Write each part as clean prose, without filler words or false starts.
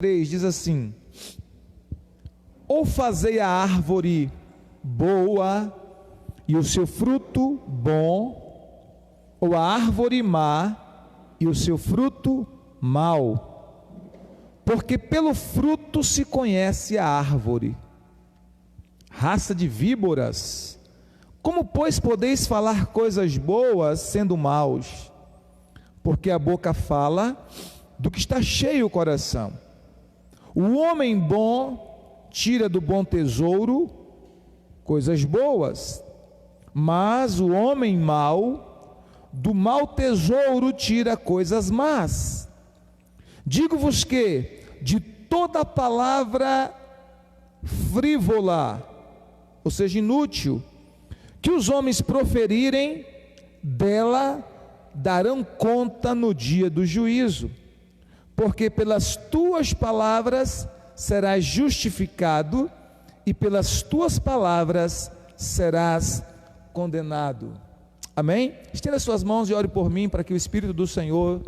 3 diz assim: ou fazei a árvore boa e o seu fruto bom, ou a árvore má e o seu fruto mau, porque pelo fruto se conhece a árvore. Raça de víboras, como pois podeis falar coisas boas sendo maus? Porque a boca fala do que está cheio o coração. O homem bom tira do bom tesouro coisas boas, mas o homem mau do mau tesouro tira coisas más. Digo-vos que de toda palavra frívola, ou seja, inútil, que os homens proferirem, dela darão conta no dia do juízo, porque pelas tuas palavras serás justificado e pelas tuas palavras serás condenado. Amém? Estenda as suas mãos e ore por mim, para que o Espírito do Senhor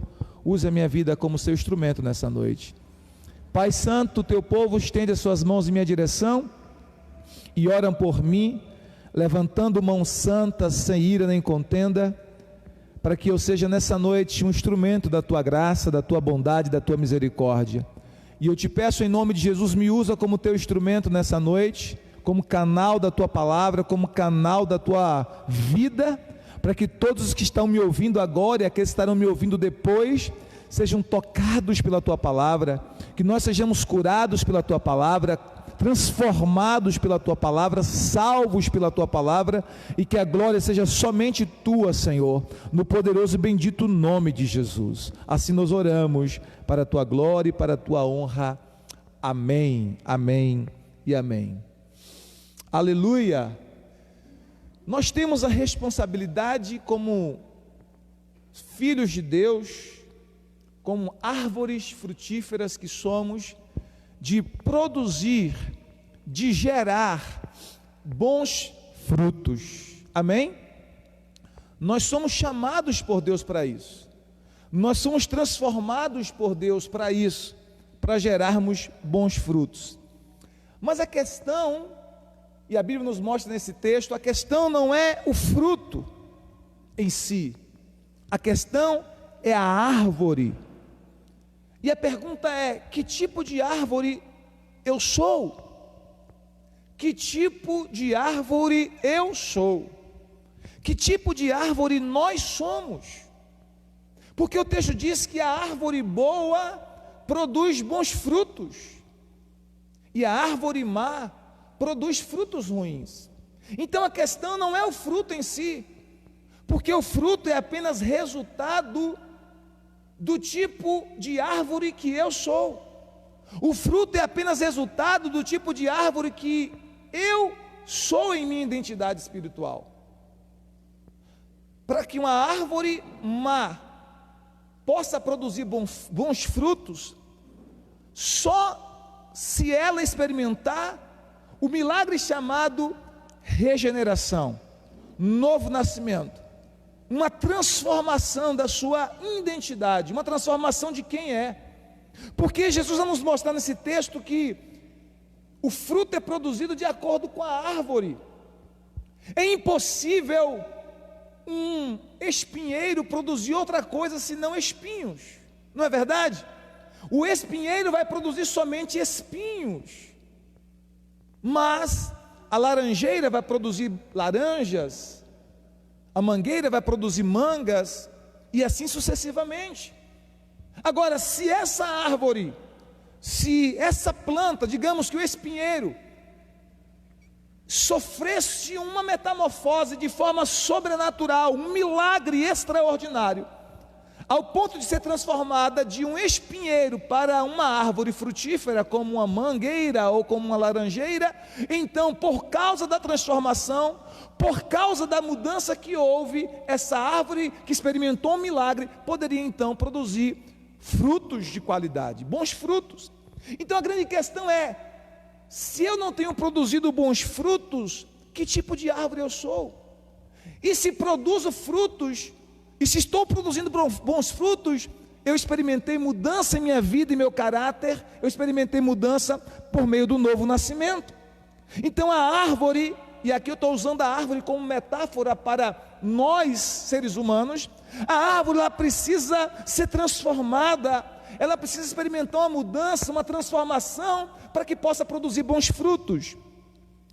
use a minha vida como seu instrumento nessa noite. Pai Santo, o teu povo estende as suas mãos em minha direção e oram por mim, levantando mão santa, sem ira nem contenda, para que eu seja nessa noite um instrumento da tua graça, da tua bondade, da tua misericórdia. E eu te peço em nome de Jesus, me usa como teu instrumento nessa noite, como canal da tua palavra, como canal da tua vida, para que todos os que estão me ouvindo agora e aqueles que estarão me ouvindo depois, sejam tocados pela tua palavra, que nós sejamos curados pela tua palavra, transformados pela tua palavra, salvos pela tua palavra, e que a glória seja somente tua, Senhor, no poderoso e bendito nome de Jesus. Assim nós oramos, para a tua glória e para a tua honra. Amém, amém e amém. Aleluia. Nós temos a responsabilidade, como filhos de Deus, como árvores frutíferas que somos, de produzir, de gerar bons frutos. Amém? Nós somos chamados por Deus para isso. Nós somos transformados por Deus para isso, para gerarmos bons frutos. Mas a questão, e a Bíblia nos mostra nesse texto, a questão não é o fruto em si, a questão é a árvore. E a pergunta é: que tipo de árvore eu sou? Que tipo de árvore eu sou? Que tipo de árvore nós somos? Porque o texto diz que a árvore boa produz bons frutos, e a árvore má produz frutos ruins. Então a questão não é o fruto em si, porque o fruto é apenas resultado do tipo de árvore que eu sou. O fruto é apenas resultado do tipo de árvore que eu sou em minha identidade espiritual. Para que uma árvore má possa produzir bons frutos, só se ela experimentar o milagre chamado regeneração, novo nascimento, uma transformação da sua identidade, uma transformação de quem é. Porque Jesus vai nos mostrar nesse texto que o fruto é produzido de acordo com a árvore. É impossível um espinheiro produzir outra coisa senão espinhos, não é verdade? O espinheiro vai produzir somente espinhos, mas a laranjeira vai produzir laranjas, a mangueira vai produzir mangas, e assim sucessivamente. Agora, se essa árvore, se essa planta, digamos que o espinheiro, sofresse uma metamorfose de forma sobrenatural, um milagre extraordinário, ao ponto de ser transformada de um espinheiro para uma árvore frutífera, como uma mangueira ou como uma laranjeira, então, por causa da transformação, por causa da mudança que houve, essa árvore que experimentou um milagre, poderia então produzir frutos de qualidade, bons frutos. Então a grande questão é: se eu não tenho produzido bons frutos, que tipo de árvore eu sou? E se produzo frutos, e se estou produzindo bons frutos, eu experimentei mudança em minha vida e meu caráter, eu experimentei mudança por meio do novo nascimento. Então a árvore, e aqui eu estou usando a árvore como metáfora para nós seres humanos, a árvore ela precisa ser transformada, ela precisa experimentar uma mudança, uma transformação, para que possa produzir bons frutos.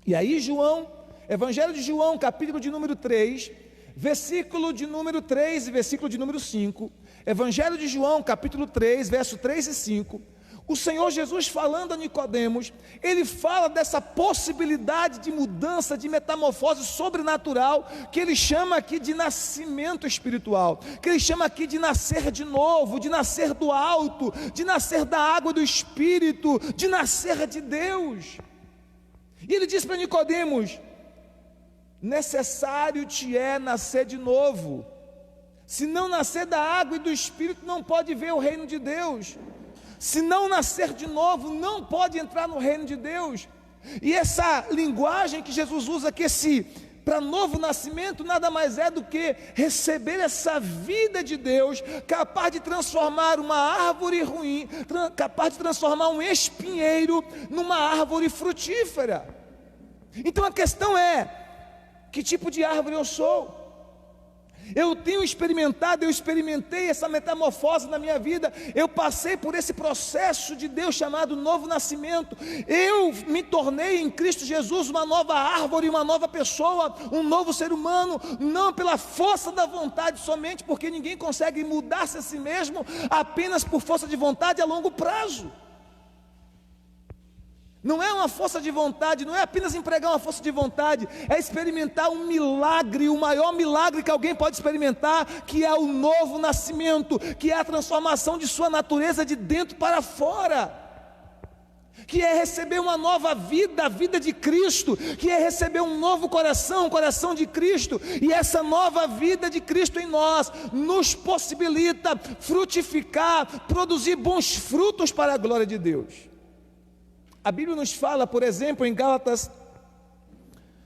E aí João, Evangelho de João, capítulo de número 3, versículo de número 3 e versículo de número 5, Evangelho de João, capítulo 3, verso 3 e 5, o Senhor Jesus falando a Nicodemos, ele fala dessa possibilidade de mudança, de metamorfose sobrenatural, que ele chama aqui de nascimento espiritual, que ele chama aqui de nascer de novo, de nascer do alto, de nascer da água do Espírito, de nascer de Deus. E ele diz para Nicodemos: necessário te é nascer de novo. Se não nascer da água e do Espírito, não pode ver o reino de Deus. Se não nascer de novo, não pode entrar no reino de Deus. E essa linguagem que Jesus usa aqui, para novo nascimento, nada mais é do que receber essa vida de Deus, capaz de transformar uma árvore ruim, capaz de transformar um espinheiro numa árvore frutífera. Então a questão é: que tipo de árvore eu sou? Eu tenho experimentado, eu experimentei essa metamorfose na minha vida, eu passei por esse processo de Deus chamado novo nascimento, eu me tornei em Cristo Jesus uma nova árvore, uma nova pessoa, um novo ser humano, não pela força da vontade somente, porque ninguém consegue mudar-se a si mesmo apenas por força de vontade a longo prazo. Não é uma força de vontade, não é apenas empregar uma força de vontade, é experimentar um milagre, o maior milagre que alguém pode experimentar, que é o novo nascimento, que é a transformação de sua natureza de dentro para fora, que é receber uma nova vida, a vida de Cristo, que é receber um novo coração, o coração de Cristo, e essa nova vida de Cristo em nós, nos possibilita frutificar, produzir bons frutos para a glória de Deus. A Bíblia nos fala, por exemplo, em Gálatas,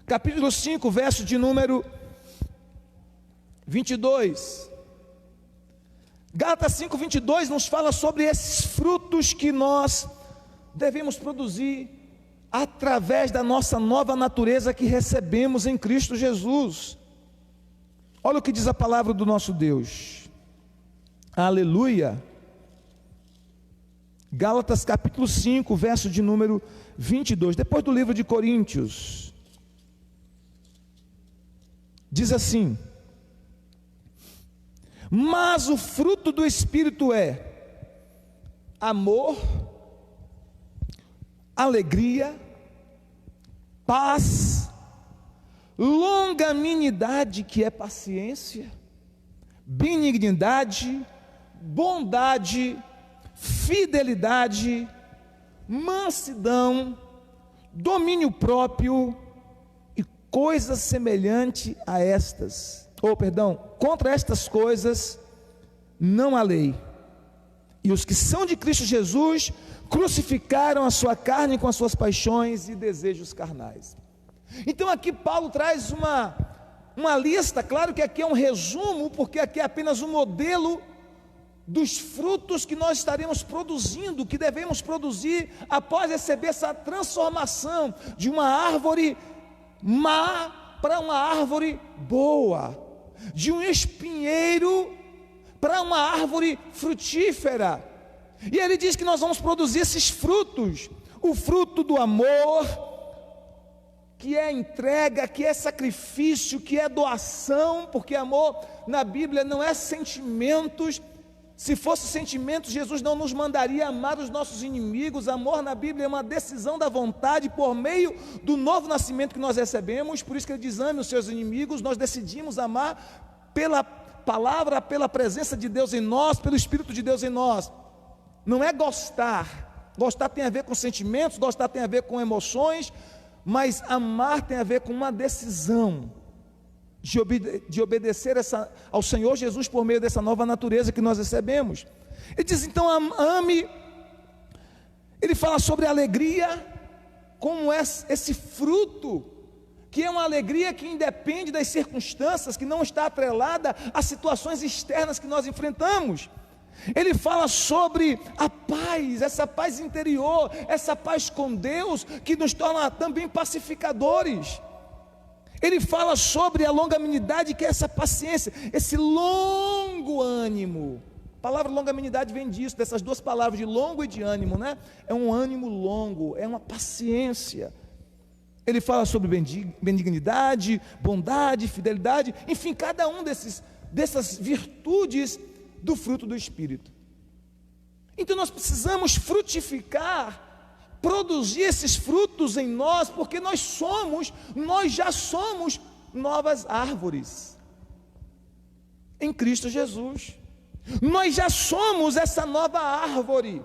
capítulo 5, verso de número 22. Gálatas 5, 22 nos fala sobre esses frutos que nós devemos produzir através da nossa nova natureza que recebemos em Cristo Jesus. Olha o que diz a palavra do nosso Deus. Aleluia. Gálatas capítulo 5, verso de número 22, depois do livro de Coríntios, diz assim: mas o fruto do Espírito é amor, alegria, paz, longanimidade, que é paciência, benignidade, bondade, fidelidade, mansidão, domínio próprio, e coisas semelhantes a estas, contra estas coisas não há lei. E os que são de Cristo Jesus crucificaram a sua carne com as suas paixões e desejos carnais. Então aqui Paulo traz uma lista, claro que aqui é um resumo, porque aqui é apenas um modelo dos frutos que nós estaremos produzindo, que devemos produzir após receber essa transformação de uma árvore má para uma árvore boa, de um espinheiro para uma árvore frutífera. E ele diz que nós vamos produzir esses frutos, o fruto do amor, que é entrega, que é sacrifício, que é doação, porque amor na Bíblia não é sentimentos. Se fosse sentimento, Jesus não nos mandaria amar os nossos inimigos. Amor na Bíblia é uma decisão da vontade por meio do novo nascimento que nós recebemos. Por isso que ele diz: ame os seus inimigos. Nós decidimos amar pela palavra, pela presença de Deus em nós, pelo Espírito de Deus em nós. Não é gostar. Gostar tem a ver com sentimentos, gostar tem a ver com emoções, mas amar tem a ver com uma decisão de obedecer ao Senhor Jesus por meio dessa nova natureza que nós recebemos. Ele diz então: ame. Ele fala sobre alegria, como é esse fruto, que é uma alegria que independe das circunstâncias, que não está atrelada às situações externas que nós enfrentamos. Ele fala sobre a paz, essa paz interior, essa paz com Deus, que nos torna também pacificadores. Ele fala sobre a longanimidade, que é essa paciência, esse longo ânimo. A palavra longanimidade vem disso, dessas duas palavras, de longo e de ânimo, né? É um ânimo longo, é uma paciência. Ele fala sobre benignidade, bondade, fidelidade, enfim, cada um dessas virtudes do fruto do Espírito. Então nós precisamos frutificar, produzir esses frutos em nós, porque nós já somos novas árvores em Cristo Jesus. Nós já somos essa nova árvore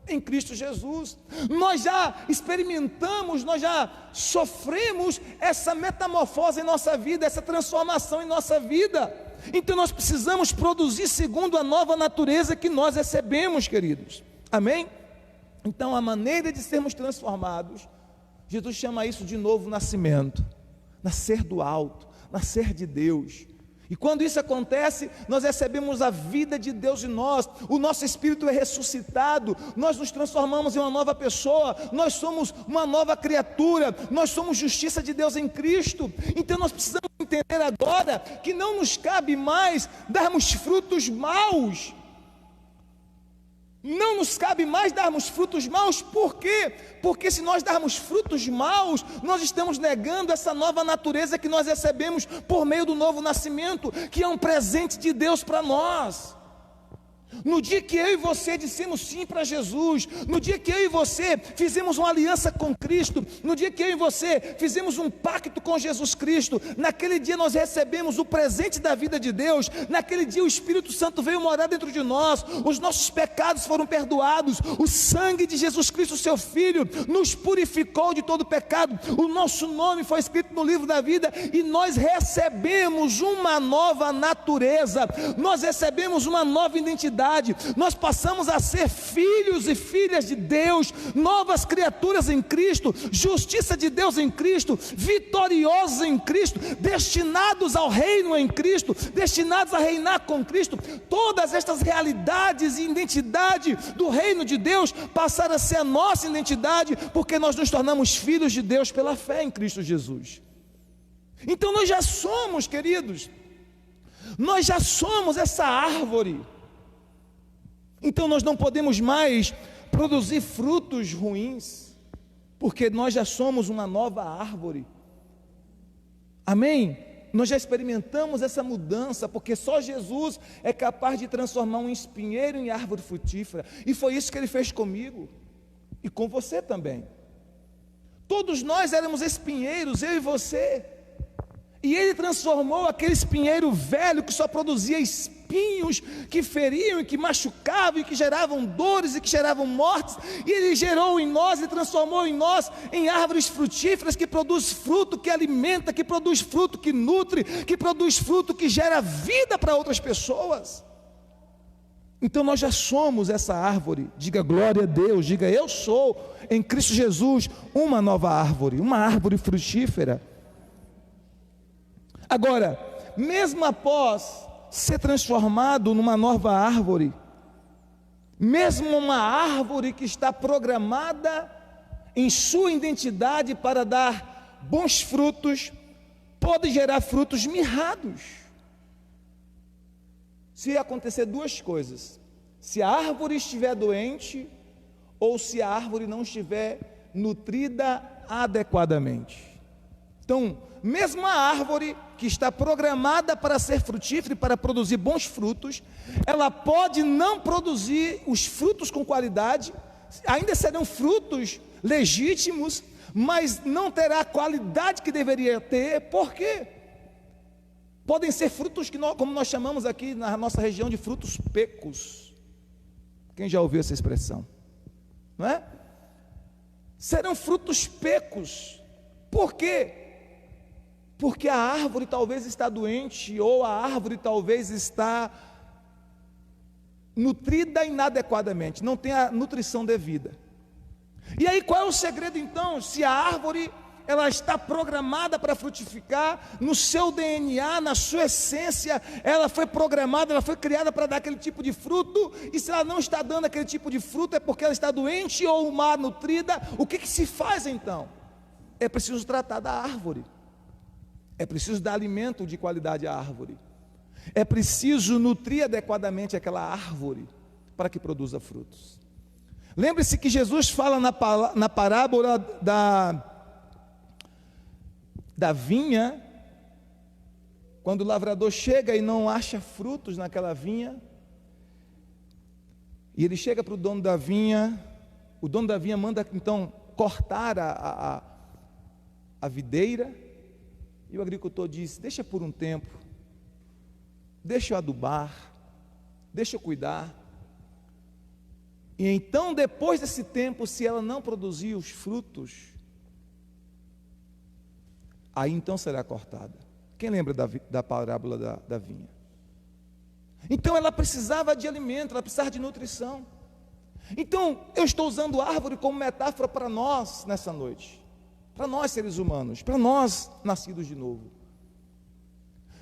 em Cristo Jesus. Nós já experimentamos, nós já sofremos essa metamorfose em nossa vida, essa transformação em nossa vida. Então nós precisamos produzir segundo a nova natureza que nós recebemos, queridos. Amém? Então a maneira de sermos transformados, Jesus chama isso de novo nascimento, nascer do alto, nascer de Deus. E quando isso acontece, nós recebemos a vida de Deus em nós, o nosso espírito é ressuscitado, nós nos transformamos em uma nova pessoa, nós somos uma nova criatura, nós somos justiça de Deus em Cristo. Então nós precisamos entender agora que não nos cabe mais darmos frutos maus. Não nos cabe mais darmos frutos maus, por quê? Porque se nós darmos frutos maus, nós estamos negando essa nova natureza que nós recebemos por meio do novo nascimento, que é um presente de Deus para nós. No dia que eu e você dissemos sim para Jesus, no dia que eu e você fizemos uma aliança com Cristo, no dia que eu e você fizemos um pacto com Jesus Cristo, naquele dia nós recebemos o presente da vida de Deus, naquele dia o Espírito Santo veio morar dentro de nós, os nossos pecados foram perdoados, o sangue de Jesus Cristo, seu Filho, nos purificou de todo pecado, o nosso nome foi escrito no livro da vida, e nós recebemos uma nova natureza, nós recebemos uma nova identidade, nós passamos a ser filhos e filhas de Deus, novas criaturas em Cristo, justiça de Deus em Cristo, vitoriosos em Cristo, destinados ao reino em Cristo, destinados a reinar com Cristo. Todas estas realidades e identidade do reino de Deus passaram a ser a nossa identidade, porque nós nos tornamos filhos de Deus pela fé em Cristo Jesus. Então nós já somos, queridos, nós já somos essa árvore. Então nós não podemos mais produzir frutos ruins, porque nós já somos uma nova árvore. Amém? Nós já experimentamos essa mudança, porque só Jesus é capaz de transformar um espinheiro em árvore frutífera, e foi isso que Ele fez comigo, e com você também. Todos nós éramos espinheiros, eu e você, e Ele transformou aquele espinheiro velho que só produzia espinhos, que feriam e que machucavam e que geravam dores e que geravam mortes, e Ele gerou em nós e transformou em nós em árvores frutíferas que produz fruto, que alimenta, que produz fruto, que nutre, que produz fruto, que gera vida para outras pessoas. Então nós já somos essa árvore. Diga glória a Deus, diga eu sou em Cristo Jesus uma nova árvore, uma árvore frutífera. Agora, mesmo após ser transformado numa nova árvore, mesmo uma árvore que está programada em sua identidade para dar bons frutos, pode gerar frutos mirrados. Se acontecer duas coisas: se a árvore estiver doente, ou se a árvore não estiver nutrida adequadamente. Então, mesmo a árvore que está programada para ser frutífera e para produzir bons frutos, ela pode não produzir os frutos com qualidade, ainda serão frutos legítimos, mas não terá a qualidade que deveria ter. Por quê? Podem ser frutos que como nós chamamos aqui na nossa região de frutos pecos. Quem já ouviu essa expressão? Não é? Serão frutos pecos. Por quê? Porque a árvore talvez está doente, ou a árvore talvez está nutrida inadequadamente, não tem a nutrição devida. E aí qual é o segredo então? Se a árvore ela está programada para frutificar, no seu DNA, na sua essência, ela foi programada, ela foi criada para dar aquele tipo de fruto, e se ela não está dando aquele tipo de fruto, é porque ela está doente ou mal nutrida. O que se faz então? É preciso tratar da árvore, é preciso dar alimento de qualidade à árvore, é preciso nutrir adequadamente aquela árvore, para que produza frutos. Lembre-se que Jesus fala na parábola da vinha, quando o lavrador chega e não acha frutos naquela vinha, e ele chega para o dono da vinha, o dono da vinha manda então cortar a videira, e o agricultor diz: deixa por um tempo, deixa eu adubar, deixa eu cuidar, e então depois desse tempo, se ela não produzir os frutos, aí então será cortada. Quem lembra da parábola da vinha? Então ela precisava de alimento, ela precisava de nutrição. Então eu estou usando árvore como metáfora para nós nessa noite, para nós seres humanos, para nós nascidos de novo.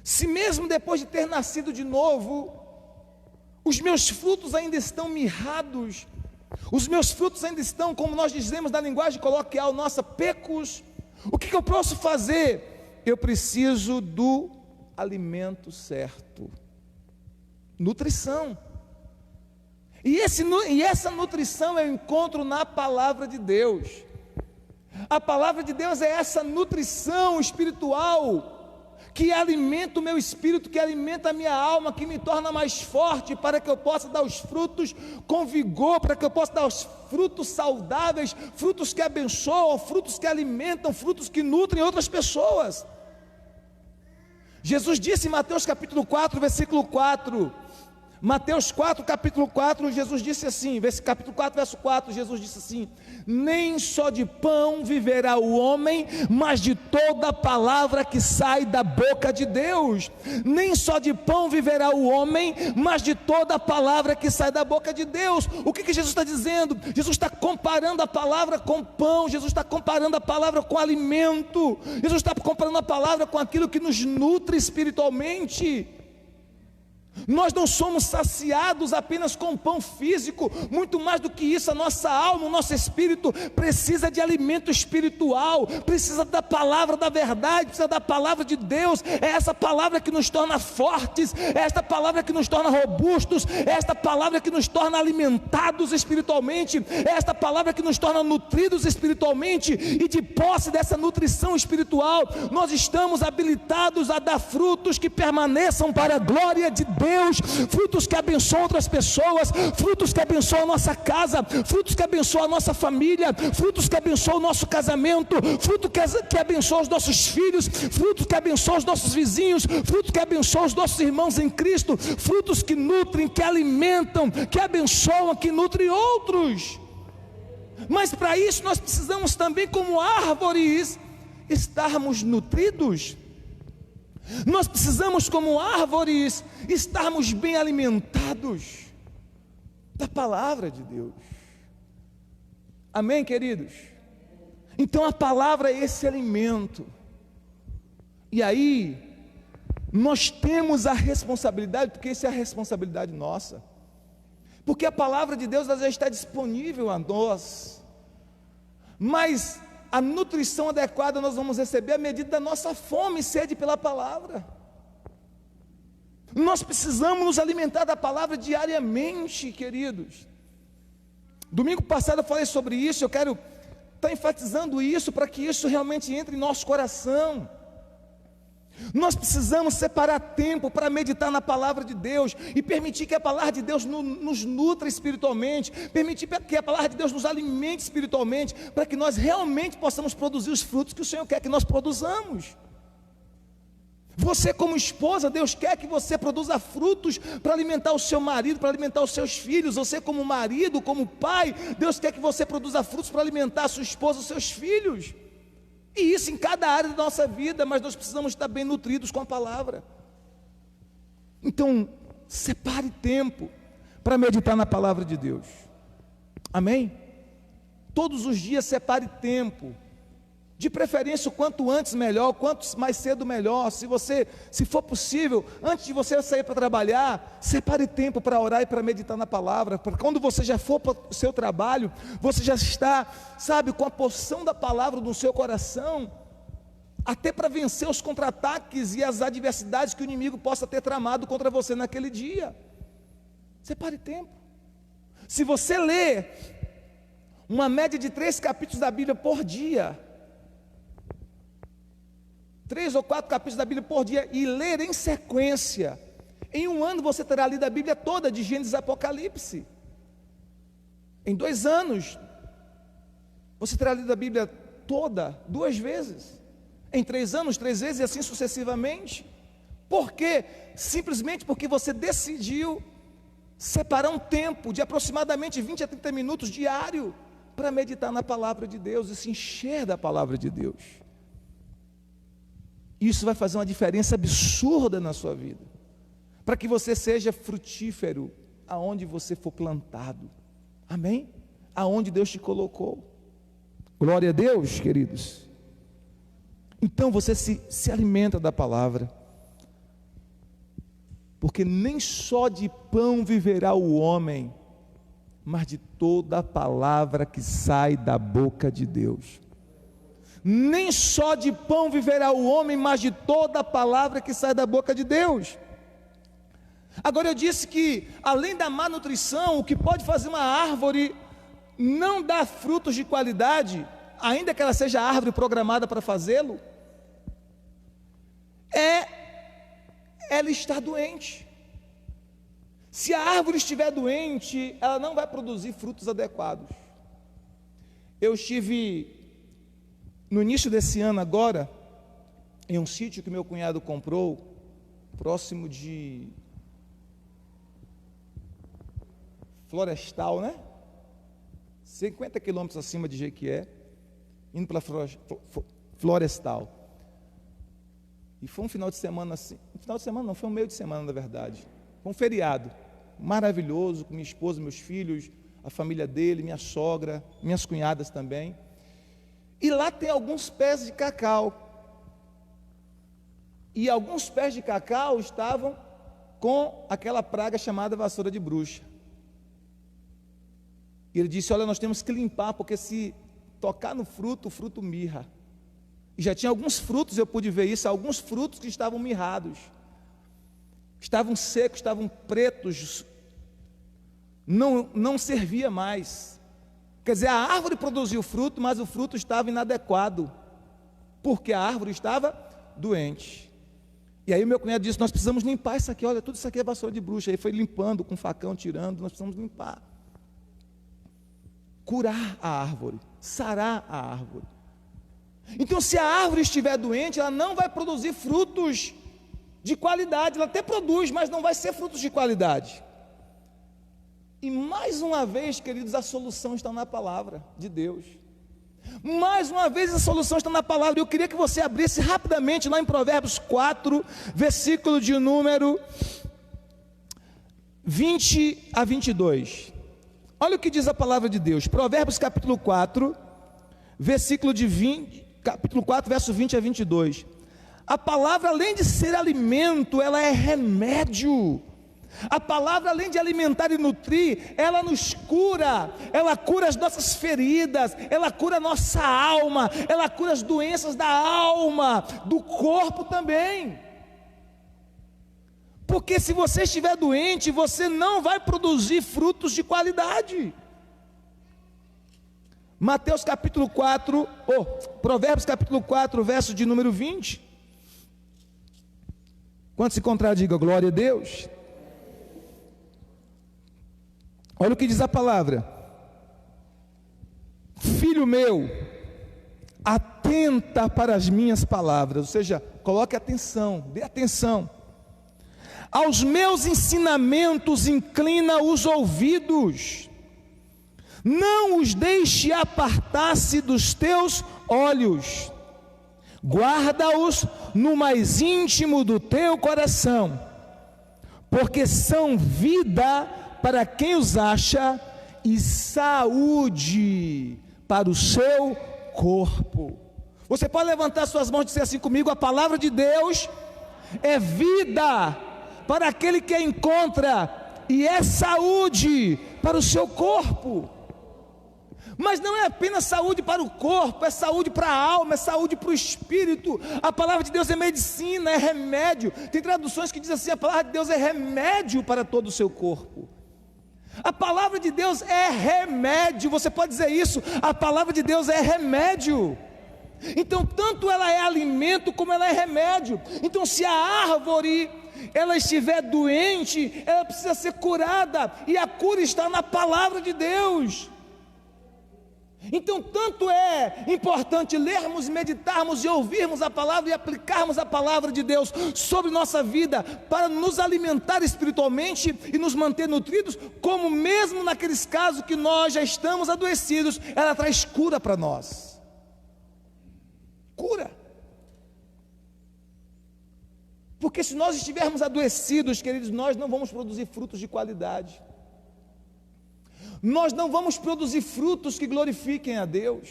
Se mesmo depois de ter nascido de novo, os meus frutos ainda estão mirrados, os meus frutos ainda estão, como nós dizemos na linguagem coloquial nossa, pecos, o que eu posso fazer? Eu preciso do alimento certo, nutrição. E essa nutrição eu encontro na palavra de Deus. A palavra de Deus é essa nutrição espiritual que alimenta o meu espírito, que alimenta a minha alma, que me torna mais forte, para que eu possa dar os frutos com vigor, para que eu possa dar os frutos saudáveis, frutos que abençoam, frutos que alimentam, frutos que nutrem outras pessoas. Jesus disse em Mateus capítulo 4, versículo 4, Mateus 4, capítulo 4, Jesus disse assim, capítulo 4, verso 4, Jesus disse assim: nem só de pão viverá o homem, mas de toda palavra que sai da boca de Deus. Nem só de pão viverá o homem, mas de toda palavra que sai da boca de Deus. O que Jesus está dizendo? Jesus está comparando a palavra com pão, Jesus está comparando a palavra com alimento, Jesus está comparando a palavra com aquilo que nos nutre espiritualmente. Nós não somos saciados apenas com pão físico, muito mais do que isso, a nossa alma, o nosso espírito precisa de alimento espiritual, precisa da palavra da verdade, precisa da palavra de Deus. É essa palavra que nos torna fortes, é esta palavra que nos torna robustos, é esta palavra que nos torna alimentados espiritualmente, é esta palavra que nos torna nutridos espiritualmente, e de posse dessa nutrição espiritual, nós estamos habilitados a dar frutos que permaneçam para a glória de Deus, frutos que abençoam outras pessoas, frutos que abençoam a nossa casa, frutos que abençoam a nossa família, frutos que abençoam o nosso casamento, frutos que abençoam os nossos filhos, frutos que abençoam os nossos vizinhos, frutos que abençoam os nossos irmãos em Cristo, frutos que nutrem, que alimentam, que abençoam, que nutrem outros. Mas para isso nós precisamos também, como árvores, estarmos nutridos. Nós precisamos, como árvores, estarmos bem alimentados da palavra de Deus. Amém, queridos? Então a palavra é esse alimento. E aí nós temos a responsabilidade, porque isso é a responsabilidade nossa, porque a palavra de Deus ela já está disponível a nós, mas a nutrição adequada nós vamos receber à medida da nossa fome e sede pela palavra. Nós precisamos nos alimentar da palavra diariamente, queridos. Domingo passado eu falei sobre isso, eu quero estar enfatizando isso, para que isso realmente entre em nosso coração. Nós precisamos separar tempo para meditar na palavra de Deus e permitir que a palavra de Deus nos nutra espiritualmente, permitir que a palavra de Deus nos alimente espiritualmente, para que nós realmente possamos produzir os frutos que o Senhor quer que nós produzamos. Você como esposa, Deus quer que você produza frutos para alimentar o seu marido, para alimentar os seus filhos. Você como marido, como pai, Deus quer que você produza frutos para alimentar a sua esposa, os seus filhos. E isso em cada área da nossa vida, mas nós precisamos estar bem nutridos com a palavra. Então, separe tempo para meditar na palavra de Deus. Amém? Todos os dias separe tempo De preferência, o quanto antes melhor, quanto mais cedo melhor. Se for possível, antes de você sair para trabalhar, separe tempo para orar e para meditar na palavra, para quando você já for para o seu trabalho, você já está, sabe, com a porção da palavra no seu coração, até para vencer os contra-ataques e as adversidades que o inimigo possa ter tramado contra você naquele dia. Separe tempo. Se você lê uma média de 3 capítulos da Bíblia por dia, 3 ou 4 capítulos da Bíblia por dia, e ler em sequência, em um ano você terá lido a Bíblia toda, de Gênesis a Apocalipse. Em 2 anos, você terá lido a Bíblia toda, 2 vezes. Em 3 anos, 3 vezes, e assim sucessivamente. Por quê? Simplesmente porque você decidiu separar um tempo de aproximadamente 20 a 30 minutos diário para meditar na palavra de Deus e se encher da palavra de Deus. Isso vai fazer uma diferença absurda na sua vida, para que você seja frutífero aonde você for plantado. Amém? Aonde Deus te colocou. Glória a Deus, queridos. Então você se alimenta da palavra, porque nem só de pão viverá o homem, mas de toda a palavra que sai da boca de Deus. Nem só de pão viverá o homem, mas de toda a palavra que sai da boca de Deus. Agora eu disse que, além da má nutrição, o que pode fazer uma árvore não dar frutos de qualidade, ainda que ela seja a árvore programada para fazê-lo, é ela estar doente. Se a árvore estiver doente, ela não vai produzir frutos adequados. Eu estive no início desse ano agora, em um sítio que meu cunhado comprou, próximo de Florestal, né? 50 quilômetros acima de Jequié, indo para Florestal. E foi um final de semana assim, final de semana não, foi um meio de semana na verdade. Foi um feriado maravilhoso, com minha esposa, meus filhos, a família dele, minha sogra, minhas cunhadas também. E lá tem alguns pés de cacau. E alguns pés de cacau estavam com aquela praga chamada vassoura de bruxa. E ele disse: olha, nós temos que limpar, porque se tocar no fruto, o fruto mirra. E já tinha alguns frutos, eu pude ver isso, alguns frutos que estavam mirrados, estavam secos, estavam pretos, não servia mais. Quer dizer, a árvore produziu fruto, mas o fruto estava inadequado, porque a árvore estava doente. E aí o meu cunhado disse: nós precisamos limpar isso aqui, olha, tudo isso aqui é vassoura de bruxa. Aí foi limpando com facão, tirando, nós precisamos limpar, curar a árvore, sarar a árvore. Então, se a árvore estiver doente, ela não vai produzir frutos de qualidade. Ela até produz, mas não vai ser frutos de qualidade. E mais uma vez, queridos, a solução está na palavra de Deus. Mais uma vez a solução está na palavra. Eu queria que você abrisse rapidamente lá em Provérbios 4, versículo de número 20 a 22. Olha o que diz a palavra de Deus. Provérbios capítulo 4, capítulo 4, verso 20 a 22. A palavra, além de ser alimento, ela é remédio. A palavra, além de alimentar e nutrir, ela nos cura, ela cura as nossas feridas, ela cura a nossa alma, ela cura as doenças da alma, do corpo também. Porque se você estiver doente, você não vai produzir frutos de qualidade. Mateus capítulo 4, Provérbios capítulo 4, verso de número 20. Quando se contradiga, glória a Deus. Olha o que diz a palavra: filho meu, atenta para as minhas palavras, ou seja, coloque atenção, dê atenção. Aos meus ensinamentos inclina os ouvidos, não os deixe apartar-se dos teus olhos, guarda-os no mais íntimo do teu coração, porque são vida para quem os acha e saúde para o seu corpo. Você pode levantar suas mãos e dizer assim comigo: a palavra de Deus é vida para aquele que a encontra e é saúde para o seu corpo. Mas não é apenas saúde para o corpo, é saúde para a alma, é saúde para o espírito. A palavra de Deus é medicina, é remédio. Tem traduções que dizem assim: a palavra de Deus é remédio para todo o seu corpo. A palavra de Deus é remédio. Você pode dizer isso: a palavra de Deus é remédio. Então, tanto ela é alimento como ela é remédio. Então, se a árvore ela estiver doente, ela precisa ser curada, e a cura está na palavra de Deus. Então, tanto é importante lermos, meditarmos e ouvirmos a palavra e aplicarmos a palavra de Deus sobre nossa vida, para nos alimentar espiritualmente e nos manter nutridos, como mesmo naqueles casos que nós já estamos adoecidos, ela traz cura para nós. Cura. Porque se nós estivermos adoecidos, queridos, nós não vamos produzir frutos de qualidade. Nós não vamos produzir frutos que glorifiquem a Deus.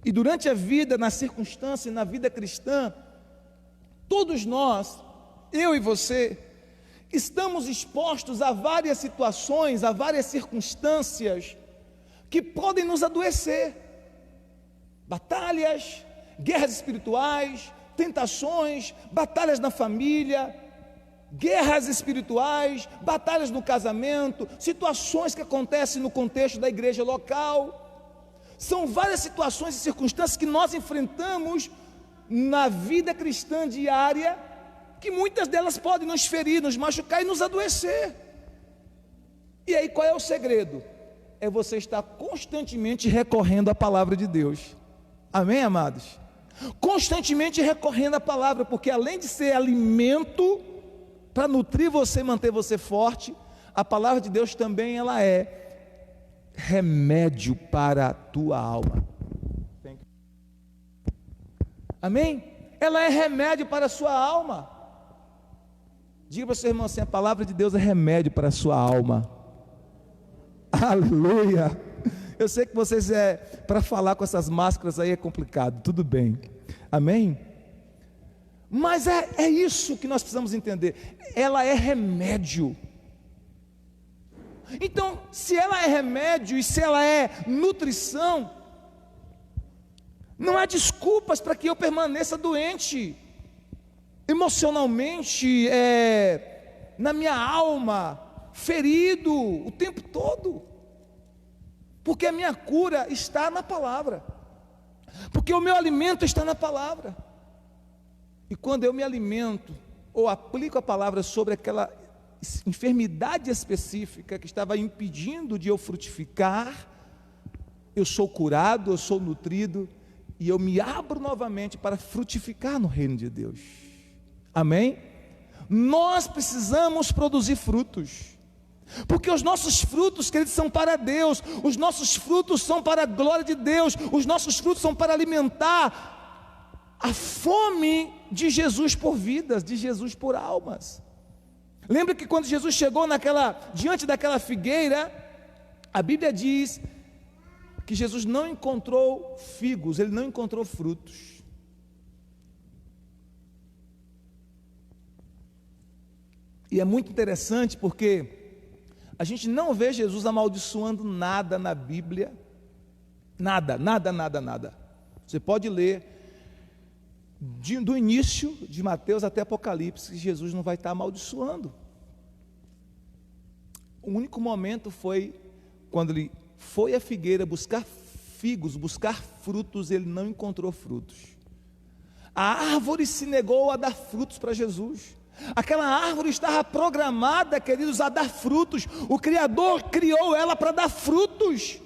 E durante a vida, na circunstância e na vida cristã, todos nós, eu e você, estamos expostos a várias situações, a várias circunstâncias que podem nos adoecer. Batalhas, guerras espirituais, tentações, batalhas na família, guerras espirituais, batalhas no casamento, situações que acontecem no contexto da igreja local. São várias situações e circunstâncias que nós enfrentamos na vida cristã diária, que muitas delas podem nos ferir, nos machucar e nos adoecer. E aí qual é o segredo? É você estar constantemente recorrendo à palavra de Deus. Amém, amados? Constantemente recorrendo à palavra, porque além de ser alimento para nutrir você, manter você forte, a palavra de Deus também ela é remédio para a tua alma. Amém? Ela é remédio para a sua alma. Diga para o seu irmão assim: a palavra de Deus é remédio para a sua alma. Aleluia. Eu sei que vocês para falar com essas máscaras aí é complicado, tudo bem. Amém? Mas é isso que nós precisamos entender. Ela é remédio. Então, se ela é remédio e se ela é nutrição, não há desculpas para que eu permaneça doente, emocionalmente, na minha alma, ferido o tempo todo. Porque a minha cura está na palavra. Porque o meu alimento está na palavra. E quando eu me alimento, ou aplico a palavra sobre aquela enfermidade específica que estava impedindo de eu frutificar, eu sou curado, eu sou nutrido, e eu me abro novamente para frutificar no reino de Deus. Amém? Nós precisamos produzir frutos, porque os nossos frutos, queridos, são para Deus, os nossos frutos são para a glória de Deus, os nossos frutos são para alimentar a fome de Jesus por vidas, de Jesus por almas. Lembra que quando Jesus chegou diante daquela figueira, a Bíblia diz que Jesus não encontrou figos, ele não encontrou frutos. E é muito interessante porque a gente não vê Jesus amaldiçoando nada na Bíblia, nada. Você pode ler do início de Mateus até Apocalipse, que Jesus não vai estar amaldiçoando. O único momento foi quando ele foi à figueira buscar figos, buscar frutos, ele não encontrou frutos. A árvore se negou a dar frutos para Jesus. Aquela árvore estava programada, queridos, a dar frutos. O Criador criou ela para dar frutos.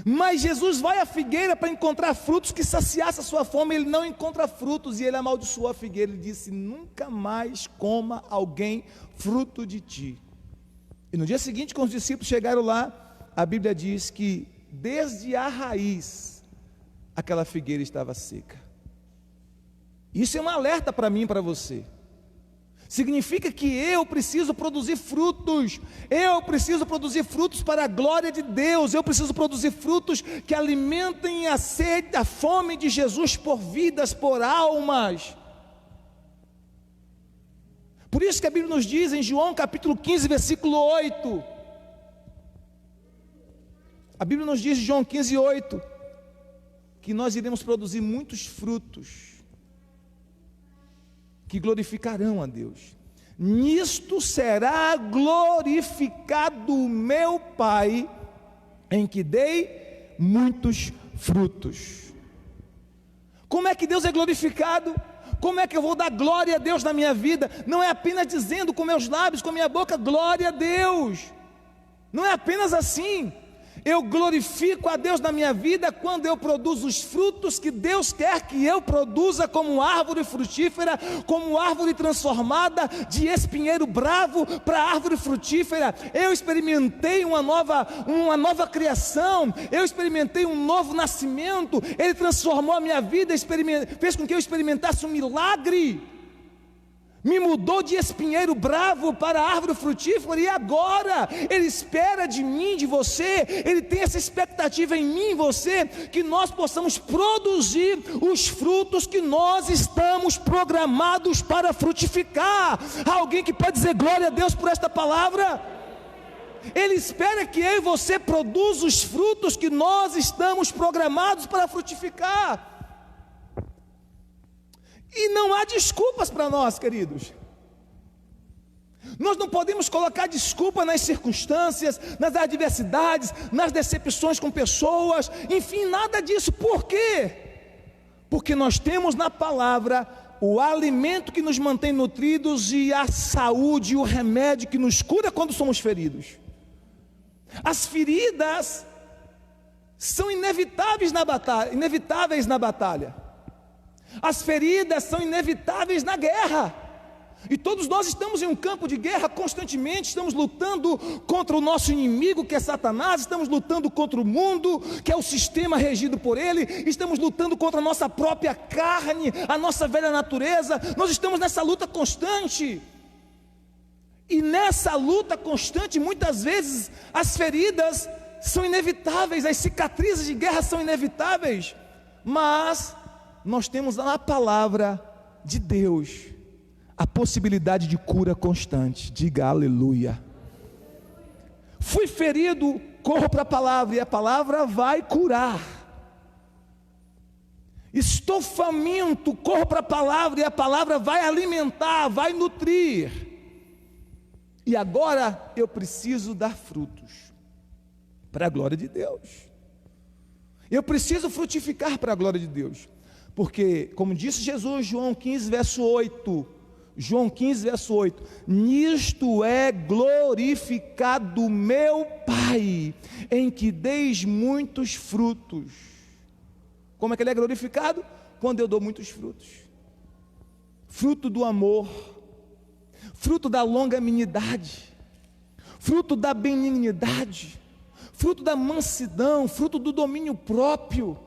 Mas Jesus vai à figueira para encontrar frutos que saciassem a sua fome. Ele não encontra frutos e ele amaldiçoou a figueira. Ele disse: nunca mais coma alguém fruto de ti. E no dia seguinte, quando os discípulos chegaram lá, a Bíblia diz que desde a raiz aquela figueira estava seca. Isso é um alerta para mim e para você. Significa que eu preciso produzir frutos. Eu preciso produzir frutos para a glória de Deus. Eu preciso produzir frutos que alimentem a sede, a fome de Jesus por vidas, por almas. Por isso que a Bíblia nos diz em João capítulo 15, versículo 8. A Bíblia nos diz em João 15, 8, que nós iremos produzir muitos frutos que glorificarão a Deus. Nisto será glorificado o meu Pai, em que dei muitos frutos. Como é que Deus é glorificado? Como é que eu vou dar glória a Deus na minha vida? Não é apenas dizendo com meus lábios, com minha boca, glória a Deus. Não é apenas assim. Eu glorifico a Deus na minha vida quando eu produzo os frutos que Deus quer que eu produza, como árvore frutífera, como árvore transformada de espinheiro bravo para árvore frutífera. Eu experimentei uma nova criação, eu experimentei um novo nascimento. Ele transformou a minha vida, fez com que eu experimentasse um milagre. Me mudou de espinheiro bravo para árvore frutífera, e agora Ele espera de mim, de você, Ele tem essa expectativa em mim e você, que nós possamos produzir os frutos que nós estamos programados para frutificar. Há alguém que pode dizer glória a Deus por esta palavra? Ele espera que eu e você produza os frutos que nós estamos programados para frutificar. E não há desculpas para nós, queridos. Nós não podemos colocar desculpa nas circunstâncias, nas adversidades, nas decepções com pessoas, enfim, nada disso. Por quê? Porque nós temos na palavra o alimento que nos mantém nutridos e a saúde, o remédio que nos cura quando somos feridos. As feridas são inevitáveis na batalha. As feridas são inevitáveis na guerra. E todos nós estamos em um campo de guerra constantemente. Estamos lutando contra o nosso inimigo, que é Satanás. Estamos lutando contra o mundo, que é o sistema regido por ele. Estamos lutando contra a nossa própria carne, a nossa velha natureza. Nós estamos nessa luta constante. E nessa luta constante, muitas vezes, as feridas são inevitáveis, as cicatrizes de guerra são inevitáveis. Mas nós temos na palavra de Deus a possibilidade de cura constante. Diga aleluia. Fui ferido, corro para a palavra, e a palavra vai curar. Estou faminto, corro para a palavra, e a palavra vai alimentar, vai nutrir. E agora eu preciso dar frutos para a glória de Deus. Eu preciso frutificar para a glória de Deus. Porque, como disse Jesus, João 15, verso 8, nisto é glorificado meu Pai, em que deis muitos frutos. Como é que Ele é glorificado? Quando eu dou muitos frutos. Fruto do amor, fruto da longanimidade, fruto da benignidade, fruto da mansidão, fruto do domínio próprio,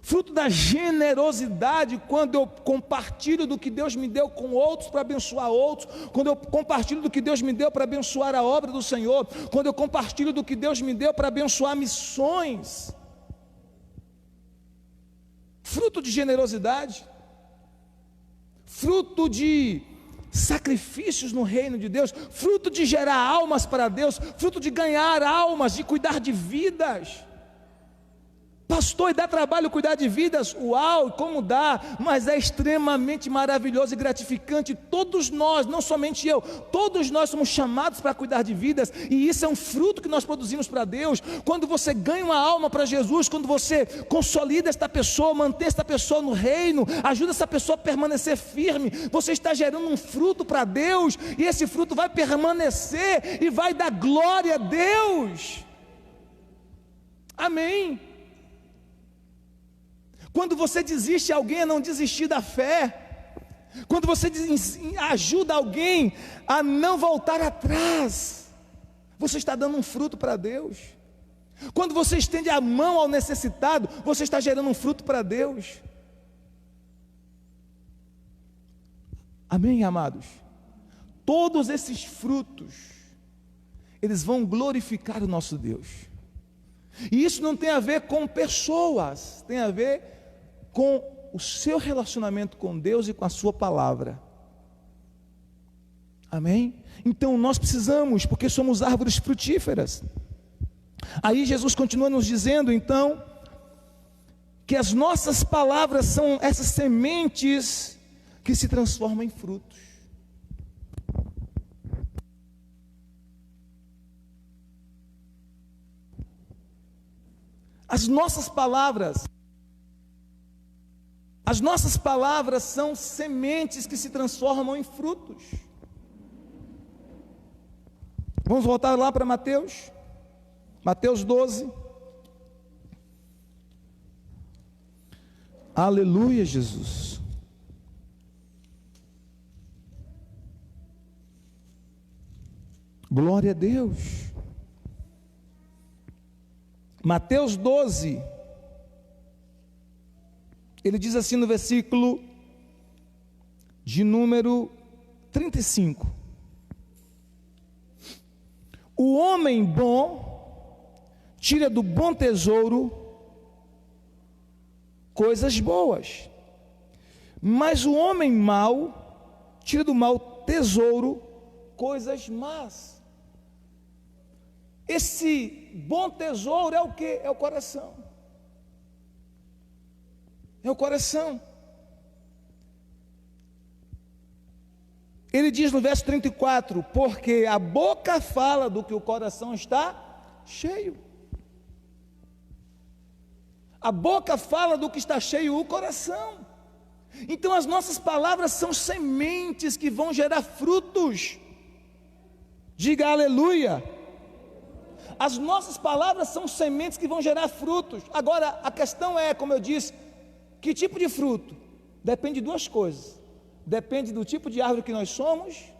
fruto da generosidade, quando eu compartilho do que Deus me deu com outros para abençoar outros, quando eu compartilho do que Deus me deu para abençoar a obra do Senhor, quando eu compartilho do que Deus me deu para abençoar missões. Fruto de generosidade, fruto de sacrifícios no reino de Deus, fruto de gerar almas para Deus, fruto de ganhar almas, de cuidar de vidas. Pastor, e dá trabalho cuidar de vidas? Uau, como dá, mas é extremamente maravilhoso e gratificante. Todos nós, não somente eu, todos nós somos chamados para cuidar de vidas, e isso é um fruto que nós produzimos para Deus. Quando você ganha uma alma para Jesus, quando você consolida esta pessoa, mantém esta pessoa no reino, ajuda essa pessoa a permanecer firme, você está gerando um fruto para Deus, e esse fruto vai permanecer e vai dar glória a Deus. Amém. Quando você desiste alguém a não desistir da fé, quando você ajuda alguém a não voltar atrás, você está dando um fruto para Deus. Quando você estende a mão ao necessitado, você está gerando um fruto para Deus. Amém, amados? Todos esses frutos, eles vão glorificar o nosso Deus. E isso não tem a ver com pessoas, tem a ver com o seu relacionamento com Deus e com a sua palavra. Amém? Então nós precisamos, porque somos árvores frutíferas. Aí Jesus continua nos dizendo então, que as nossas palavras são essas sementes que se transformam em frutos. As nossas palavras são sementes que se transformam em frutos. Vamos voltar lá para Mateus 12. Aleluia, Jesus. Glória a Deus. Mateus 12, ele diz assim no versículo de número 35: o homem bom tira do bom tesouro coisas boas, mas o homem mau tira do mau tesouro coisas más. Esse bom tesouro é o que? É o coração. É o coração. Ele diz no verso 34: porque a boca fala do que o coração está cheio. A boca fala do que está cheio o coração. Então as nossas palavras são sementes que vão gerar frutos. Diga aleluia. As nossas palavras são sementes que vão gerar frutos. Agora a questão é, como eu disse, que tipo de fruto? Depende de duas coisas. Depende do tipo de árvore que nós somos.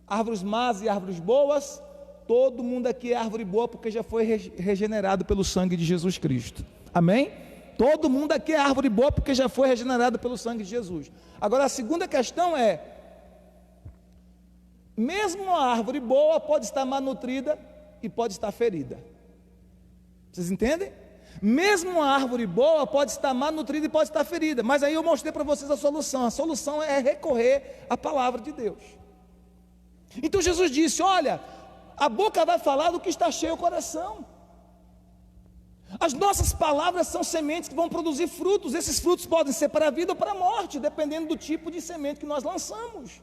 Árvores más e árvores boas. Todo mundo aqui é árvore boa porque já foi regenerado pelo sangue de Jesus Cristo. Amém? Todo mundo aqui é árvore boa porque já foi regenerado pelo sangue de Jesus. Agora a segunda questão é: mesmo a árvore boa pode estar malnutrida e pode estar ferida. Vocês entendem? Mesmo a árvore boa pode estar malnutrida e pode estar ferida. Mas aí eu mostrei para vocês a solução. A solução é recorrer à palavra de Deus. Então Jesus disse: olha, a boca vai falar do que está cheio o coração. As nossas palavras são sementes que vão produzir frutos. Esses frutos podem ser para a vida ou para a morte, dependendo do tipo de semente que nós lançamos.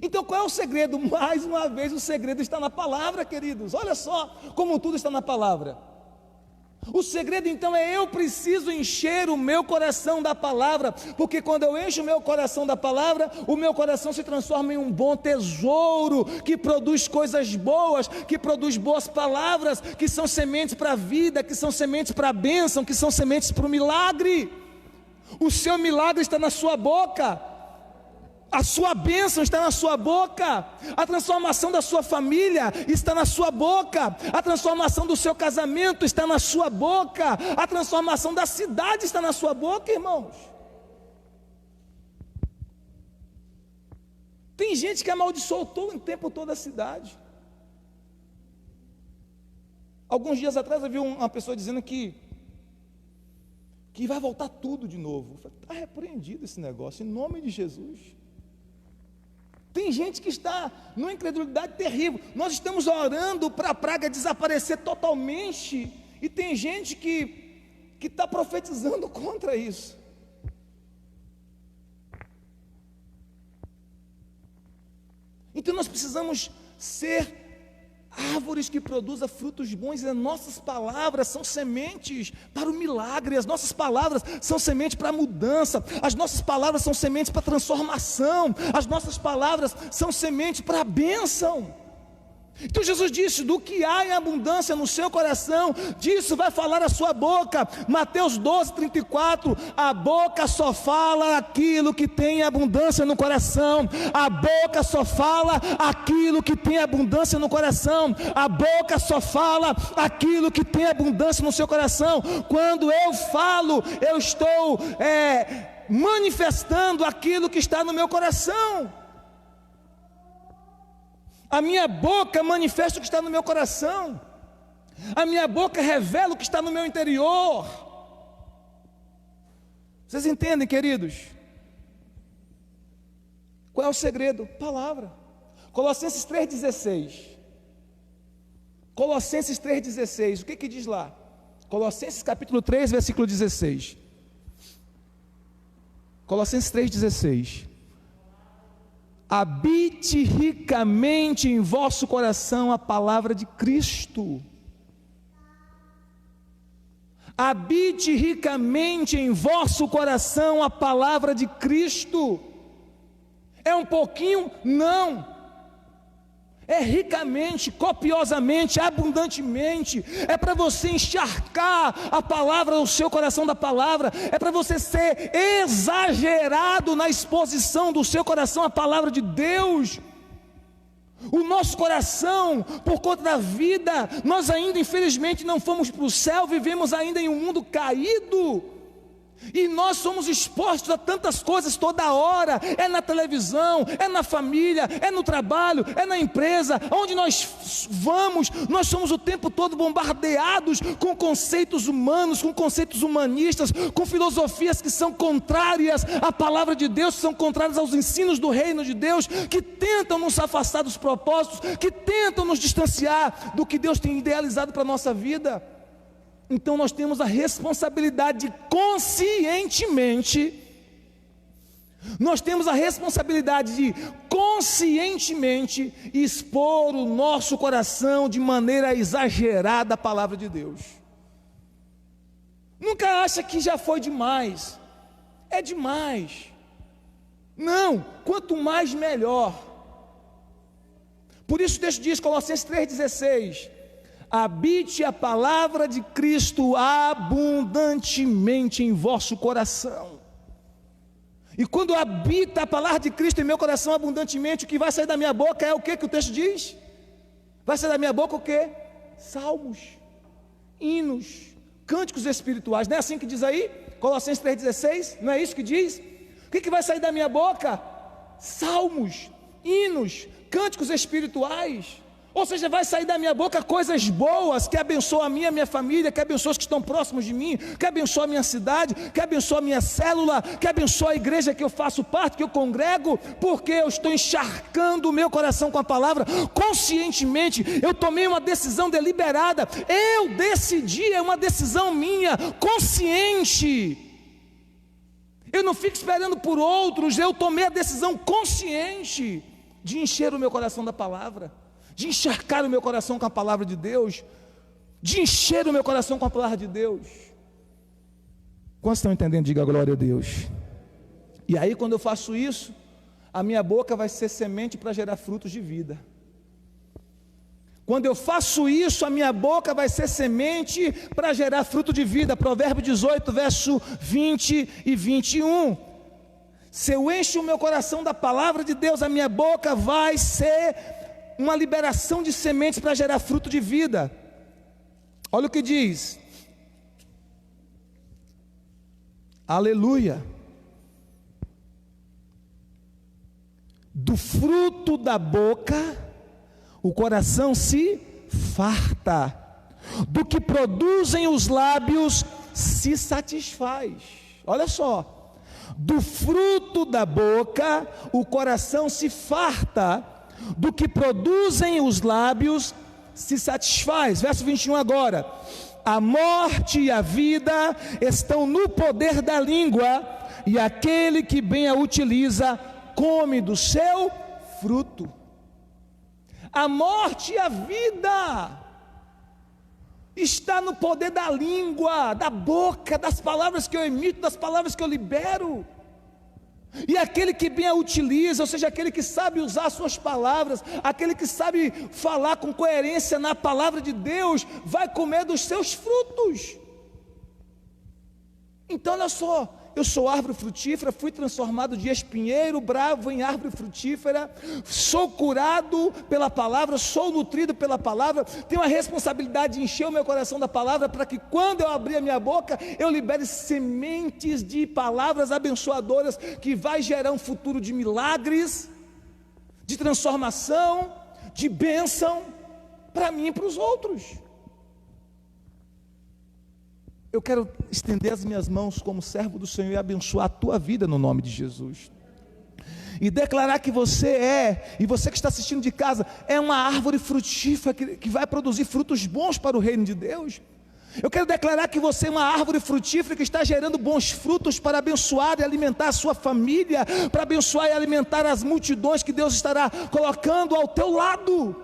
Então qual é o segredo? Mais uma vez o segredo está na palavra, queridos. Olha só como tudo está na palavra. O segredo então é: eu preciso encher o meu coração da palavra, porque quando eu encho o meu coração da palavra, o meu coração se transforma em um bom tesouro, que produz coisas boas, que produz boas palavras, que são sementes para a vida, que são sementes para a bênção, que são sementes para o milagre. O seu milagre está na sua boca. A sua bênção está na sua boca. A transformação da sua família está na sua boca. A transformação do seu casamento está na sua boca. A transformação da cidade está na sua boca, irmãos. Tem gente que amaldiçoou o tempo todo a cidade. Alguns dias atrás eu vi uma pessoa dizendo que vai voltar tudo de novo. Está repreendido esse negócio, em nome de Jesus. Tem gente que está numa incredulidade terrível. Nós estamos orando para a praga desaparecer totalmente, e tem gente que está profetizando contra isso. Então nós precisamos ser árvores que produzam frutos bons, e as nossas palavras são sementes para o milagre, as nossas palavras são sementes para a mudança, as nossas palavras são sementes para a transformação, as nossas palavras são sementes para a bênção. Então Jesus disse: do que há em abundância no seu coração, disso vai falar a sua boca. Mateus 12, 34, a boca só fala aquilo que tem abundância no coração. A boca só fala aquilo que tem abundância no coração. A boca só fala aquilo que tem abundância no seu coração. Quando eu falo, eu estou manifestando aquilo que está no meu coração. A minha boca manifesta o que está no meu coração. A minha boca revela o que está no meu interior. Vocês entendem, queridos? Qual é o segredo? Palavra. Colossenses 3,16. Colossenses 3,16. O que diz lá? Colossenses capítulo 3, versículo 16. Colossenses 3,16. Habite ricamente em vosso coração a palavra de Cristo. Habite ricamente em vosso coração a palavra de Cristo. É um pouquinho? Não. É ricamente, copiosamente, abundantemente. É para você encharcar a palavra, o seu coração da palavra. É para você ser exagerado na exposição do seu coração à palavra de Deus. O nosso coração, por conta da vida, nós ainda infelizmente não fomos para o céu, vivemos ainda em um mundo caído. E nós somos expostos a tantas coisas toda hora, é na televisão, é na família, é no trabalho, é na empresa, onde nós vamos, nós somos o tempo todo bombardeados com conceitos humanos, com conceitos humanistas, com filosofias que são contrárias à palavra de Deus, que são contrárias aos ensinos do reino de Deus, que tentam nos afastar dos propósitos, que tentam nos distanciar do que Deus tem idealizado para a nossa vida. Então nós temos a responsabilidade de conscientemente, expor o nosso coração de maneira exagerada à palavra de Deus. Nunca acha que já foi demais. É demais. Não, quanto mais melhor. Por isso o texto diz, Colossenses 3,16: habite a palavra de Cristo abundantemente em vosso coração. E quando habita a palavra de Cristo em meu coração abundantemente, o que vai sair da minha boca é o que o texto diz? Vai sair da minha boca o que? Salmos, hinos, cânticos espirituais. Não é assim que diz aí? Colossenses 3,16, não é isso que diz? O que vai sair da minha boca? Salmos, hinos, cânticos espirituais. Ou seja, vai sair da minha boca coisas boas, que abençoam a minha família, que abençoam os que estão próximos de mim, que abençoam a minha cidade, que abençoam a minha célula, que abençoam a igreja que eu faço parte, que eu congrego, porque eu estou encharcando o meu coração com a palavra, conscientemente. Eu tomei uma decisão deliberada, eu decidi, é uma decisão minha, consciente. Eu não fico esperando por outros, eu tomei a decisão consciente de encher o meu coração da palavra, de encharcar o meu coração com a palavra de Deus, de encher o meu coração com a palavra de Deus. Quantos estão entendendo? Diga glória a Deus. E aí quando eu faço isso, a minha boca vai ser semente para gerar frutos de vida. Quando eu faço isso, a minha boca vai ser semente para gerar fruto de vida. Provérbios 18, verso 20 e 21. Se eu encho o meu coração da palavra de Deus, a minha boca vai ser uma liberação de sementes para gerar fruto de vida. Olha o que diz. Aleluia. Do fruto da boca o coração se farta, do que produzem os lábios se satisfaz. Olha só, do fruto da boca o coração se farta, do que produzem os lábios se satisfaz. Verso 21 agora: a morte e a vida estão no poder da língua, e aquele que bem a utiliza come do seu fruto. A morte e a vida está no poder da língua, da boca, das palavras que eu emito, das palavras que eu libero. E aquele que bem a utiliza, ou seja, aquele que sabe usar as suas palavras, aquele que sabe falar com coerência na palavra de Deus, vai comer dos seus frutos. Então olha só, eu sou árvore frutífera, fui transformado de espinheiro bravo em árvore frutífera, sou curado pela palavra, sou nutrido pela palavra, tenho a responsabilidade de encher o meu coração da palavra, para que quando eu abrir a minha boca, eu libere sementes de palavras abençoadoras, que vai gerar um futuro de milagres, de transformação, de bênção, para mim e para os outros. Eu quero estender as minhas mãos como servo do Senhor e abençoar a tua vida no nome de Jesus. E declarar que você é, e você que está assistindo de casa, é uma árvore frutífera que vai produzir frutos bons para o reino de Deus. Eu quero declarar que você é uma árvore frutífera que está gerando bons frutos para abençoar e alimentar a sua família, para abençoar e alimentar as multidões que Deus estará colocando ao teu lado.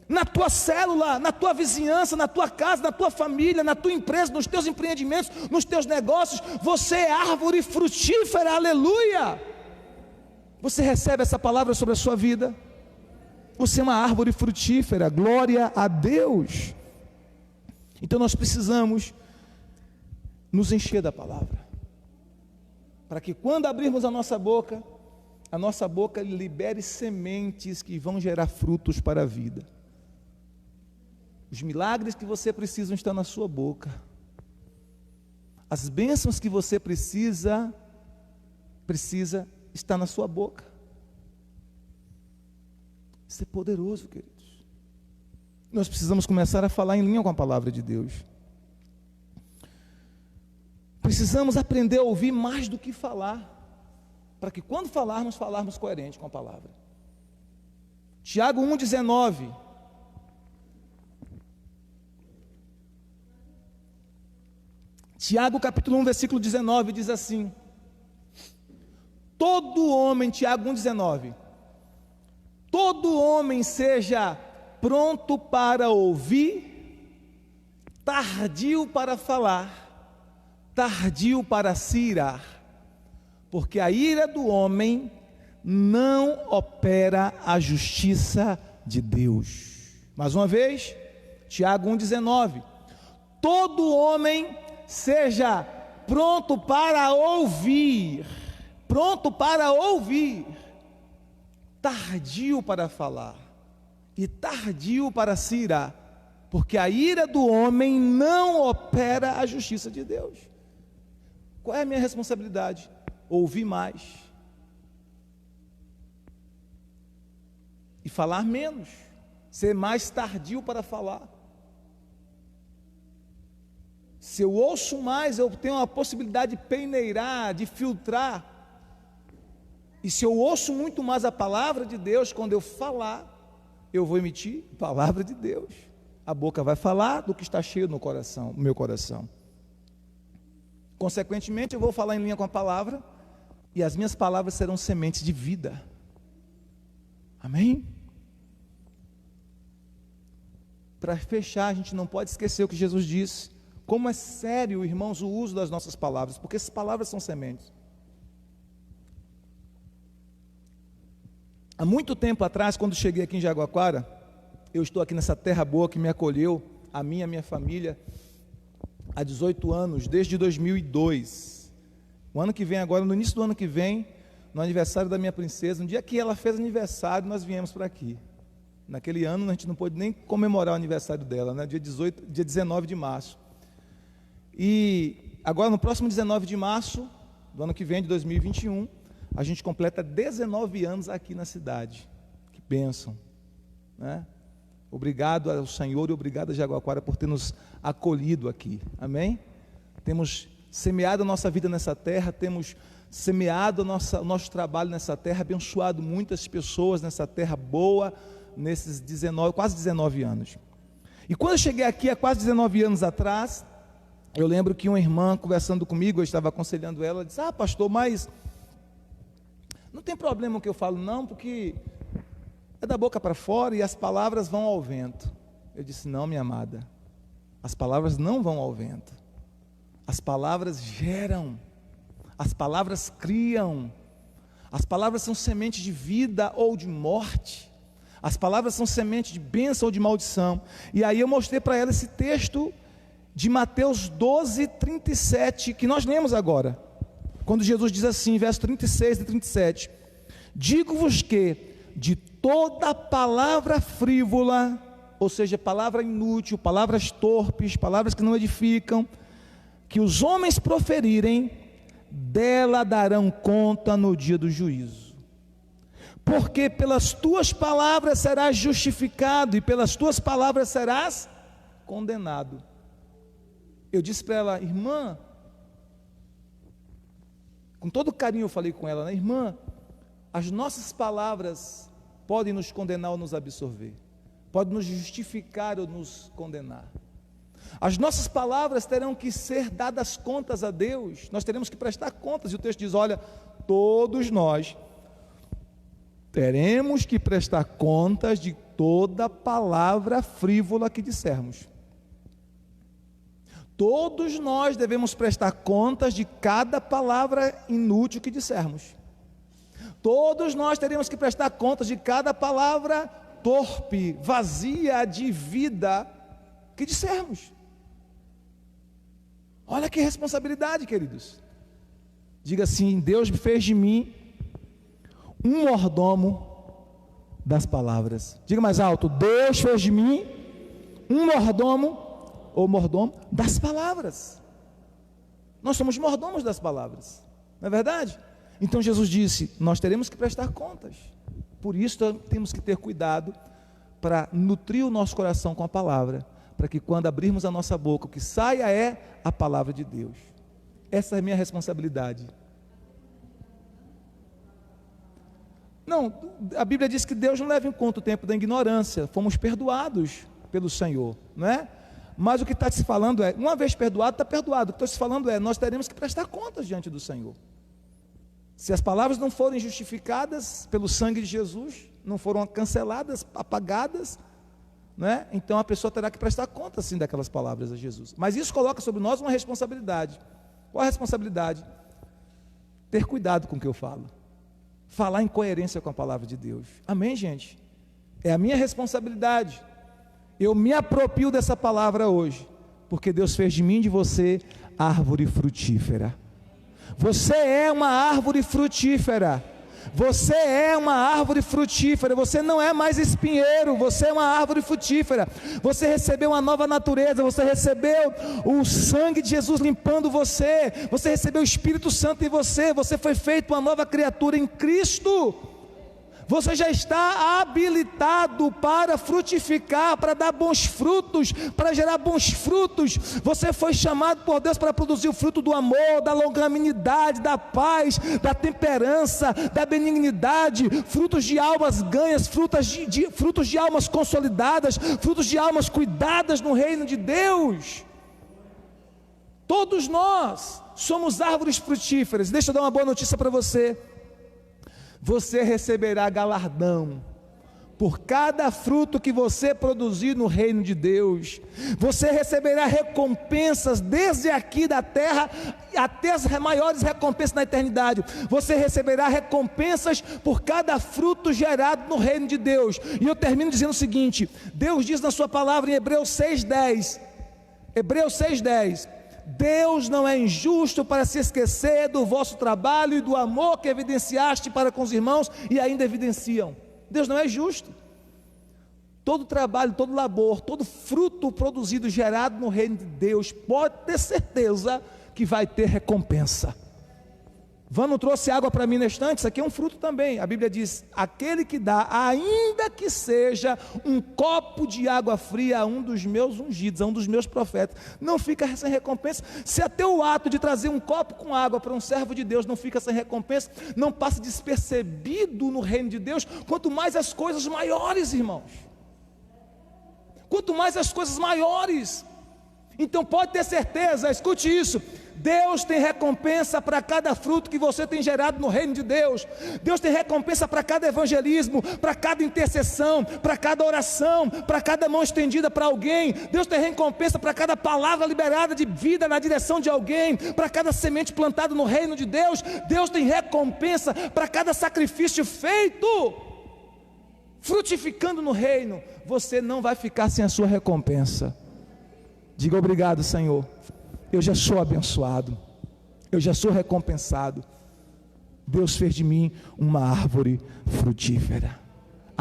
Na tua célula, na tua vizinhança, na tua casa, na tua família, na tua empresa, nos teus empreendimentos, nos teus negócios, você é árvore frutífera, aleluia! Você recebe essa palavra sobre a sua vida? Você é uma árvore frutífera, glória a Deus! Então nós precisamos nos encher da palavra, para que quando abrirmos a nossa boca libere sementes que vão gerar frutos para a vida. Os milagres que você precisa estão na sua boca. As bênçãos que você precisa estar na sua boca. Isso é poderoso, queridos. Nós precisamos começar a falar em linha com a palavra de Deus. Precisamos aprender a ouvir mais do que falar, para que quando falarmos coerente com a palavra. Tiago 1,19. Tiago capítulo 1, versículo 19, diz assim: todo homem, Tiago 1,19, todo homem seja pronto para ouvir, tardio para falar, tardio para se irar, porque a ira do homem não opera a justiça de Deus. Mais uma vez, Tiago 1,19, todo homem seja pronto para ouvir, tardio para falar e tardio para se irar, porque a ira do homem não opera a justiça de Deus. Qual é a minha responsabilidade? Ouvir mais e falar menos, ser mais tardio para falar. Se eu ouço mais, eu tenho a possibilidade de peneirar, de filtrar. E se eu ouço muito mais a palavra de Deus, quando eu falar, eu vou emitir a palavra de Deus. A boca vai falar do que está cheio no coração, no meu coração. Consequentemente, eu vou falar em linha com a palavra, e as minhas palavras serão sementes de vida. Amém? Para fechar, a gente não pode esquecer o que Jesus disse. Como é sério, irmãos, o uso das nossas palavras, porque essas palavras são sementes. Há muito tempo atrás, quando cheguei aqui em Jaguaquara, eu estou aqui nessa terra boa que me acolheu, a minha família, há 18 anos, desde 2002. O ano que vem agora, no início do ano que vem, no aniversário da minha princesa, no dia que ela fez aniversário, nós viemos para aqui. Naquele ano, a gente não pôde nem comemorar o aniversário dela, né? Dia 19 de março. E agora no próximo 19 de março do ano que vem, de 2021, a gente completa 19 anos aqui na cidade. Que bênção, né? Obrigado ao Senhor e obrigado a Jaguaquara por ter nos acolhido aqui, amém? Temos semeado a nossa vida nessa terra, temos semeado o nosso trabalho nessa terra, abençoado muitas pessoas nessa terra boa, nesses quase 19 anos. E quando eu cheguei aqui há quase 19 anos atrás, eu lembro que uma irmã conversando comigo, eu estava aconselhando ela, disse: pastor, mas não tem problema o que eu falo não, porque é da boca para fora e as palavras vão ao vento. Eu disse: não, minha amada, as palavras não vão ao vento, as palavras geram, as palavras criam, as palavras são sementes de vida ou de morte, as palavras são sementes de bênção ou de maldição. E aí eu mostrei para ela esse texto de Mateus 12, 37, que nós lemos agora, quando Jesus diz assim, verso 36 e 37, digo-vos que de toda palavra frívola, ou seja, palavra inútil, palavras torpes, palavras que não edificam, que os homens proferirem, dela darão conta no dia do juízo. Porque pelas tuas palavras serás justificado e pelas tuas palavras serás condenado. Eu disse para ela, irmã, com todo carinho eu falei com ela, né? Irmã, as nossas palavras podem nos condenar ou nos absorver, podem nos justificar ou nos condenar. As nossas palavras terão que ser dadas contas a Deus, nós teremos que prestar contas, e o texto diz, olha, todos nós teremos que prestar contas de toda palavra frívola que dissermos. Todos nós devemos prestar contas de cada palavra inútil que dissermos. Todos nós teremos que prestar contas de cada palavra torpe, vazia de vida que dissermos. Olha que responsabilidade, queridos. Diga assim, Deus fez de mim um mordomo das palavras. Diga mais alto, Deus fez de mim um mordomo ou mordomo das palavras. Nós somos mordomos das palavras, não é verdade? Então Jesus disse, nós teremos que prestar contas. Por isso temos que ter cuidado para nutrir o nosso coração com a palavra, para que quando abrirmos a nossa boca, o que saia é a palavra de Deus. Essa é a minha responsabilidade. Não, a Bíblia diz que Deus não leva em conta o tempo da ignorância, fomos perdoados pelo Senhor, não é? Mas o que está se falando é, uma vez perdoado, está perdoado. O que estou se falando é, nós teremos que prestar contas diante do Senhor. Se as palavras não forem justificadas pelo sangue de Jesus, não foram canceladas, apagadas, não é? Então a pessoa terá que prestar conta sim daquelas palavras a Jesus. Mas isso coloca sobre nós uma responsabilidade. Qual a responsabilidade? Ter cuidado com o que eu falo. Falar em coerência com a palavra de Deus. Amém, gente? É a minha responsabilidade. Eu me aproprio dessa palavra hoje, porque Deus fez de mim e de você árvore frutífera. Você é uma árvore frutífera. Você é uma árvore frutífera. Você não é mais espinheiro, você é uma árvore frutífera. Você recebeu uma nova natureza, você recebeu o sangue de Jesus limpando você, você recebeu o Espírito Santo em você, você foi feito uma nova criatura em Cristo. Você já está habilitado para frutificar, para dar bons frutos, para gerar bons frutos. Você foi chamado por Deus para produzir o fruto do amor, da longanimidade, da paz, da temperança, da benignidade, frutos de almas ganhas, frutos de almas consolidadas, frutos de almas cuidadas no reino de Deus. Todos nós somos árvores frutíferas. Deixa eu dar uma boa notícia para você. Você receberá galardão por cada fruto que você produzir no reino de Deus. Você receberá recompensas desde aqui da terra até as maiores recompensas na eternidade. Você receberá recompensas por cada fruto gerado no reino de Deus. E eu termino dizendo o seguinte: Deus diz na sua palavra em Hebreus 6:10, Deus não é injusto para se esquecer do vosso trabalho e do amor que evidenciaste para com os irmãos e ainda evidenciam. Deus não é justo. Todo trabalho, todo labor, todo fruto produzido, gerado no reino de Deus, pode ter certeza que vai ter recompensa. Vano trouxe água para mim na estante, isso aqui é um fruto também. A Bíblia diz, aquele que dá, ainda que seja um copo de água fria a um dos meus ungidos, a um dos meus profetas, não fica sem recompensa. Se até o ato de trazer um copo com água para um servo de Deus não fica sem recompensa, não passa despercebido no reino de Deus, quanto mais as coisas maiores, irmãos. Quanto mais as coisas maiores. Então pode ter certeza, escute isso, Deus tem recompensa para cada fruto que você tem gerado no reino de Deus. Deus tem recompensa para cada evangelismo, para cada intercessão, para cada oração, para cada mão estendida para alguém. Deus tem recompensa para cada palavra liberada de vida na direção de alguém, para cada semente plantada no reino de Deus. Deus tem recompensa para cada sacrifício feito, frutificando no reino. Você não vai ficar sem a sua recompensa. Diga obrigado, Senhor. Eu já sou abençoado. Eu já sou recompensado. Deus fez de mim uma árvore frutífera.